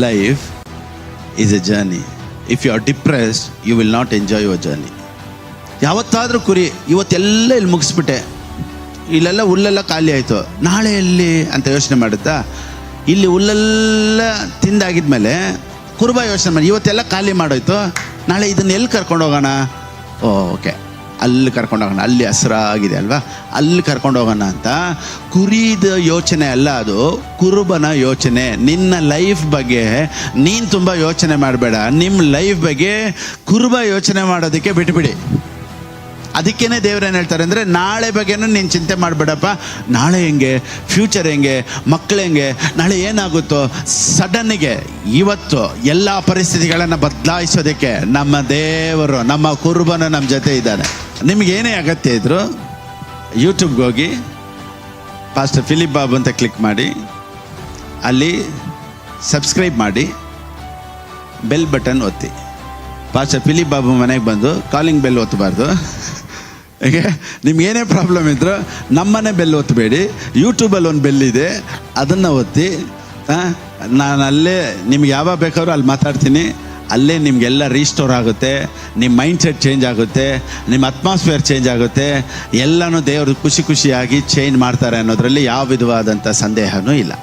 life is a journey. If you are depressed, you will not enjoy your journey. ಯಾವತ್ತಾದರೂ ಕುರಿ ಇವತ್ತೆಲ್ಲ ಇಲ್ಲಿ ಮುಗಿಸ್ಬಿಟ್ಟೆ, ಇಲ್ಲೆಲ್ಲ ಹುಲ್ಲೆಲ್ಲ ಖಾಲಿ ಆಯಿತು, ನಾಳೆ ಎಲ್ಲಿ ಅಂತ ಯೋಚನೆ ಮಾಡುತ್ತಾ? ಇಲ್ಲಿ ಹುಲ್ಲೆಲ್ಲ ತಿಂದಾಗಿದ್ಮೇಲೆ ಕುರುಬ ಯೋಚನೆ ಮಾಡಿ, ಇವತ್ತೆಲ್ಲ ಖಾಲಿ ಮಾಡೋಯ್ತು, ನಾಳೆ ಇದನ್ನ ಎಲ್ಲಿ ಕರ್ಕೊಂಡು ಹೋಗೋಣ? ಓಕೆ, ಅಲ್ಲಿ ಕರ್ಕೊಂಡು ಹೋಗೋಣ, ಅಲ್ಲಿ ಹಸಿರಾಗಿದೆ ಅಲ್ವಾ, ಅಲ್ಲಿ ಕರ್ಕೊಂಡು ಹೋಗೋಣ ಅಂತ. ಕುರಿದ ಯೋಚನೆ ಅಲ್ಲ ಅದು, ಕುರುಬನ ಯೋಚನೆ. ನಿನ್ನ ಲೈಫ್ ಬಗ್ಗೆ ನೀನು ತುಂಬ ಯೋಚನೆ ಮಾಡಬೇಡ, ನಿಮ್ಮ ಲೈಫ್ ಬಗ್ಗೆ ಕುರುಬ ಯೋಚನೆ ಮಾಡೋದಕ್ಕೆ ಬಿಟ್ಬಿಡಿ. ಅದಕ್ಕೇನೆ ದೇವ್ರೇನು ಹೇಳ್ತಾರೆ ಅಂದರೆ, ನಾಳೆ ಬಗ್ಗೆನೂ ನೀನು ಚಿಂತೆ ಮಾಡಬೇಡಪ್ಪ. ನಾಳೆ ಹೆಂಗೆ, ಫ್ಯೂಚರ್ ಹೆಂಗೆ, ಮಕ್ಕಳು ಹೆಂಗೆ, ನಾಳೆ ಏನಾಗುತ್ತೋ. ಸಡನ್ನಿಗೆ ಇವತ್ತು ಎಲ್ಲ ಪರಿಸ್ಥಿತಿಗಳನ್ನು ಬದಲಾಯಿಸೋದಕ್ಕೆ ನಮ್ಮ ದೇವರು, ನಮ್ಮ ಕುರುಬನು ನಮ್ಮ ಜೊತೆ ಇದ್ದಾನೆ. ನಿಮಗೇನೇ ಅಗತ್ಯ ಇದ್ದರೂ ಯೂಟ್ಯೂಬ್ಗೆ ಹೋಗಿ ಪಾಸ್ಟರ್ ಫಿಲಿಪ್ ಬಾಬು ಅಂತ ಕ್ಲಿಕ್ ಮಾಡಿ, ಅಲ್ಲಿ ಸಬ್ಸ್ಕ್ರೈಬ್ ಮಾಡಿ, ಬೆಲ್ ಬಟನ್ ಒತ್ತಿ. ಪಾಸ್ಟರ್ ಫಿಲಿಪ್ ಬಾಬು ಮನೆಗೆ ಬಂದು ಕಾಲಿಂಗ್ ಬೆಲ್ ಒತ್ತಬಾರ್ದು. ಹೇಗೆ ನಿಮ್ಗೇನೇ ಪ್ರಾಬ್ಲಮ್ ಇದ್ದರೂ ನಮ್ಮನೆ ಬೆಲ್ ಒತ್ತಬೇಡಿ, ಯೂಟ್ಯೂಬಲ್ಲಿ ಒಂದು ಬೆಲ್ ಇದೆ, ಅದನ್ನು ಒತ್ತಿ. ನಾನು ಅಲ್ಲೇ ನಿಮ್ಗೆ ಯಾವಾಗ ಬೇಕಾದ್ರೂ ಅಲ್ಲಿ ಮಾತಾಡ್ತೀನಿ. ಅಲ್ಲೇ ನಿಮಗೆಲ್ಲ ರೀಸ್ಟೋರ್ ಆಗುತ್ತೆ, ನಿಮ್ಮ ಮೈಂಡ್ ಸೆಟ್ ಚೇಂಜ್ ಆಗುತ್ತೆ, ನಿಮ್ಮ ಅಟ್ಮಾಸ್ಫಿಯರ್ ಚೇಂಜ್ ಆಗುತ್ತೆ. ಎಲ್ಲನೂ ದೇವರು ಖುಷಿಯಾಗಿ ಚೇಂಜ್ ಮಾಡ್ತಾರೆ ಅನ್ನೋದರಲ್ಲಿ ಯಾವ ವಿಧವಾದಂಥ ಸಂದೇಹನೂ ಇಲ್ಲ.